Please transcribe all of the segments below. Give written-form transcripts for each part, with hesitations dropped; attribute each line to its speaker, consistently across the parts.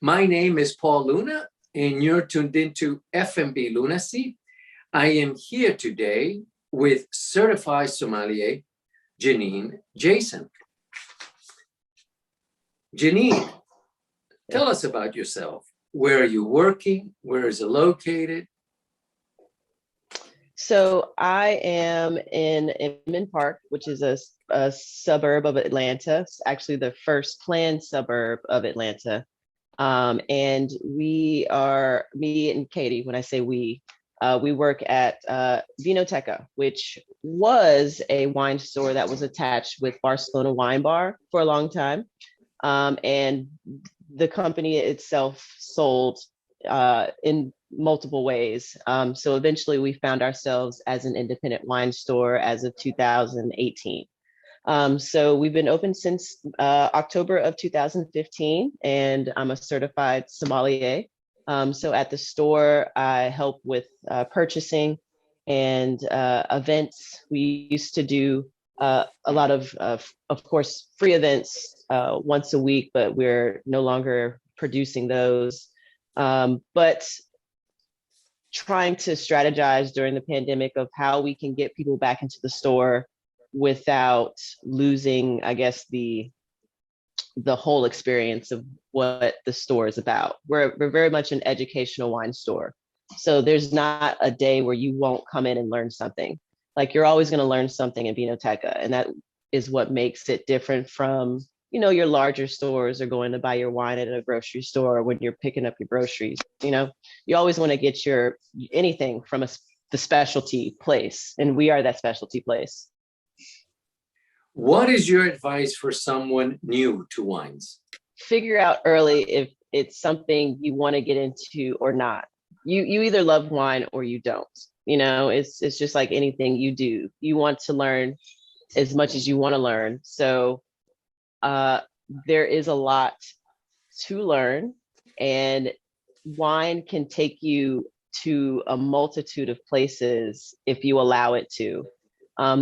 Speaker 1: My name is Paul Luna, and you're tuned into F&B Lunacy. I am here today with certified sommelier, Janeen Jason. Janeen, tell us about yourself. Where are you working? Where is it located?
Speaker 2: So I am in Inman Park, which is a suburb of Atlanta. It's actually the first planned suburb of Atlanta. And we are, me and Katie, when I say we work at VinoTeca, which was a wine store that was attached with Barcelona Wine Bar for a long time. And the company itself sold in multiple ways. So eventually we found ourselves as an independent wine store as of 2018. So we've been open since October of 2015, and I'm a certified sommelier. So at the store, I help with purchasing and events. We used to do a lot of course, free events once a week, but we're no longer producing those. But trying to strategize during the pandemic of how we can get people back into the store without losing, I guess, the whole experience of what the store is about. We're very much an educational wine store. So there's not a day where you won't come in and learn something. Like, you're always going to learn something in VinoTeca, and that is what makes it different from, you know, your larger stores or going to buy your wine at a grocery store, or when you're picking up your groceries. You know, you always want to get your anything from the specialty place, and we are that specialty place.
Speaker 1: What is your advice for someone new to wines?
Speaker 2: Figure out early if it's something you want to get into or not. You either love wine or you don't. You know, it's just like anything you do. You want to learn as much as you want to learn. So there is a lot to learn, and wine can take you to a multitude of places if you allow it to.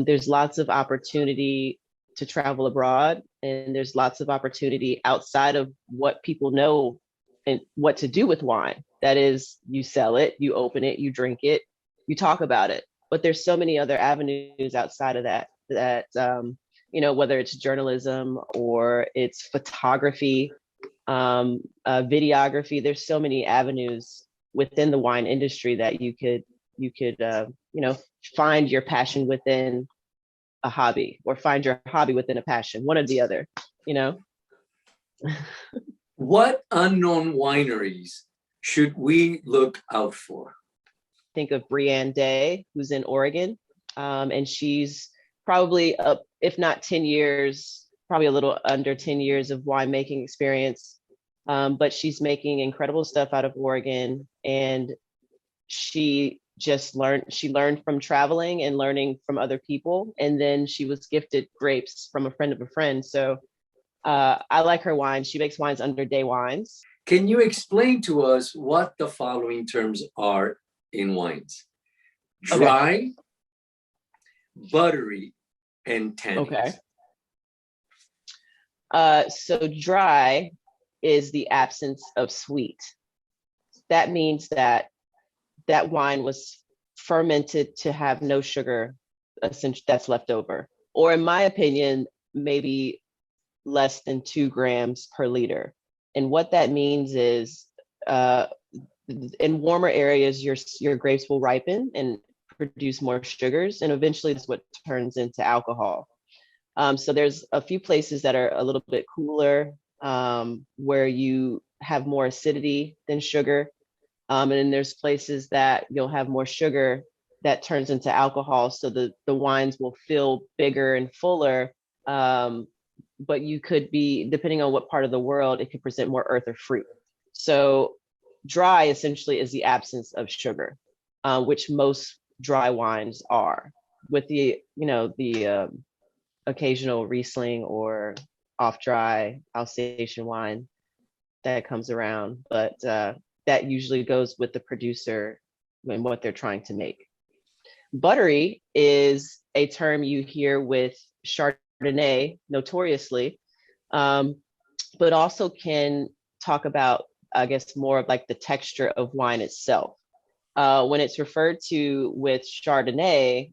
Speaker 2: There's lots of opportunity to travel abroad, and there's lots of opportunity outside of what people know and what to do with wine. That is, you sell it, you open it, you drink it, you talk about it. But there's so many other avenues outside of that, you know, whether it's journalism or it's photography, videography. There's so many avenues within the wine industry that you could you know, find your passion within a hobby, or find your hobby within a passion, one or the other, you know.
Speaker 1: What unknown wineries should we look out for?
Speaker 2: Think of Brianne Day, who's in Oregon, and she's probably up, if not 10 years, probably a little under 10 years of winemaking experience. But she's making incredible stuff out of Oregon, and she learned from traveling and learning from other people, and then she was gifted grapes from a friend of a friend. So I like her wine. She makes wines under Day Wines.
Speaker 1: Can you explain to us what the following terms are in wines? Dry, okay, buttery, and tannic.
Speaker 2: Okay. So dry is the absence of sweet. That means that wine was fermented to have no sugar, essentially, that's left over. Or in my opinion, maybe less than 2 grams per liter. And what that means is in warmer areas, your grapes will ripen and produce more sugars, and eventually that's what turns into alcohol. So there's a few places that are a little bit cooler, where you have more acidity than sugar. And then there's places that you'll have more sugar that turns into alcohol. So the wines will feel bigger and fuller. But you could be, depending on what part of the world, it could present more earth or fruit. So dry essentially is the absence of sugar, which most dry wines are, with the, you know, the occasional Riesling or off dry Alsatian wine that comes around. But that usually goes with the producer and what they're trying to make. Buttery is a term you hear with Chardonnay, notoriously, but also can talk about I guess, more of like the texture of wine itself. When it's referred to with Chardonnay,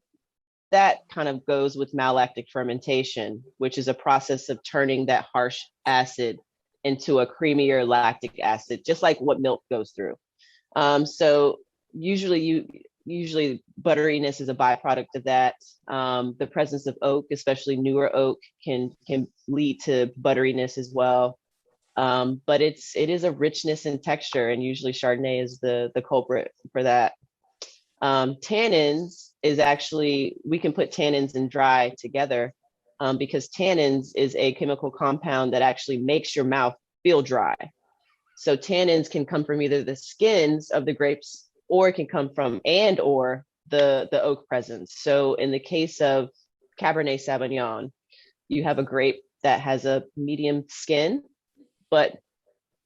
Speaker 2: that kind of goes with malolactic fermentation, which is a process of turning that harsh acid into a creamier lactic acid, just like what milk goes through. So usually butteriness is a byproduct of that. The presence of oak, especially newer oak, can lead to butteriness as well. But it is a richness in texture, and usually Chardonnay is the culprit for that. Tannins is actually, we can put tannins and dry together, because tannins is a chemical compound that actually makes your mouth feel dry. So tannins can come from either the skins of the grapes, or it can come from or the oak presence. So in the case of Cabernet Sauvignon, you have a grape that has a medium skin, but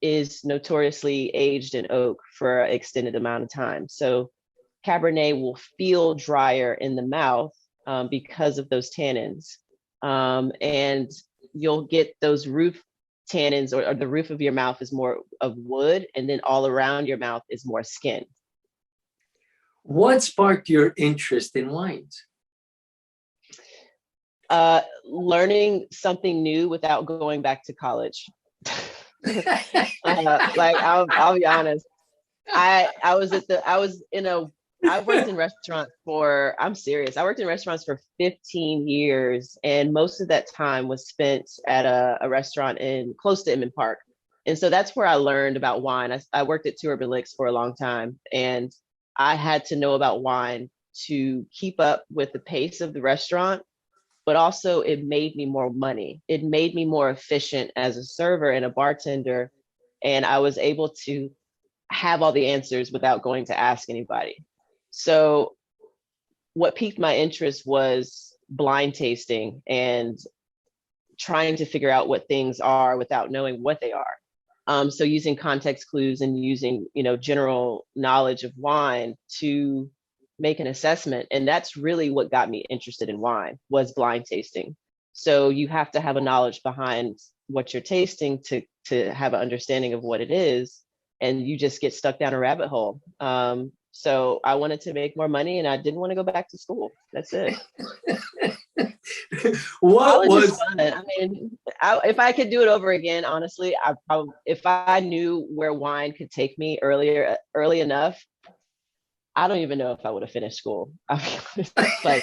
Speaker 2: is notoriously aged in oak for an extended amount of time. So Cabernet will feel drier in the mouth because of those tannins. And you'll get those roof tannins, or the roof of your mouth is more of wood, and then all around your mouth is more skin.
Speaker 1: What sparked your interest in wines?
Speaker 2: Learning something new without going back to college. Like I'll be honest. I worked in restaurants for, I'm serious. I worked in restaurants for 15 years, and most of that time was spent at a restaurant close to Inman Park. And so that's where I learned about wine. I worked at Two Urban Licks for a long time, and I had to know about wine to keep up with the pace of the restaurant, but also it made me more money. It made me more efficient as a server and a bartender. And I was able to have all the answers without going to ask anybody. So what piqued my interest was blind tasting and trying to figure out what things are without knowing what they are. So using context clues and using, general knowledge of wine to make an assessment. And that's really what got me interested in wine, was blind tasting. So you have to have a knowledge behind what you're tasting to have an understanding of what it is. And you just get stuck down a rabbit hole. So I wanted to make more money, and I didn't want to go back to school. That's it. College is fun. I mean, if I could do it over again, honestly, if I knew where wine could take me early enough, I don't even know if I would have finished school. I'll be honest. Like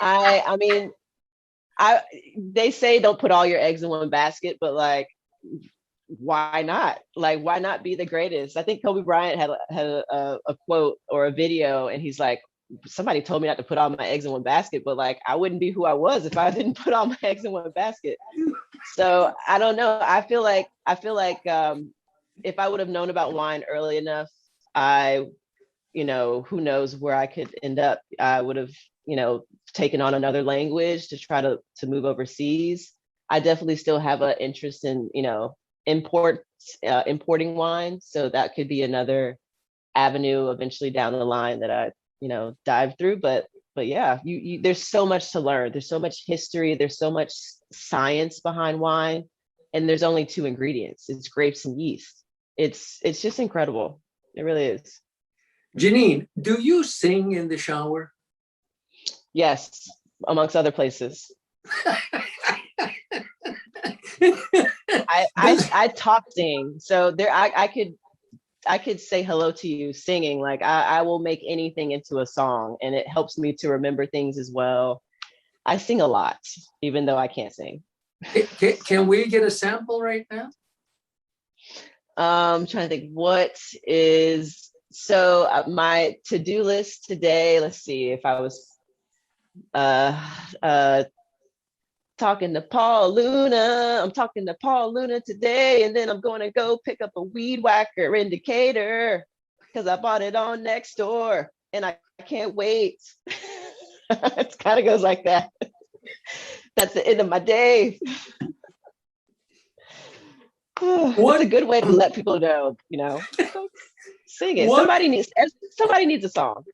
Speaker 2: I mean, they say don't put all your eggs in one basket, but like, why not? Like, why not be the greatest? I think Kobe Bryant had a quote or a video, and he's like, somebody told me not to put all my eggs in one basket, but like, I wouldn't be who I was if I didn't put all my eggs in one basket. So I don't know. I feel like if I would have known about wine early enough, who knows where I could end up. I would have, taken on another language to try to move overseas. I definitely still have an interest in, importing wine. So that could be another avenue eventually down the line that I, dive through. But yeah, there's so much to learn. There's so much history. There's so much science behind wine, and there's only two ingredients. It's grapes and yeast. It's just incredible. It really is.
Speaker 1: Janeen, do you sing in the shower?
Speaker 2: Yes, amongst other places. I talk sing, so there I could say hello to you singing. Like I will make anything into a song, and it helps me to remember things as well. I sing a lot, even though I can't sing.
Speaker 1: Can we get a sample right now?
Speaker 2: I'm trying to think what is, so my to-do list today, let's see, if I was talking to Paul Luna. I'm talking to Paul Luna today, and then I'm going to go pick up a weed whacker indicator because I bought it on Nextdoor, and I can't wait. It kind of goes like that. That's the end of my day. It's a good way to let people know, sing it. Somebody needs a song.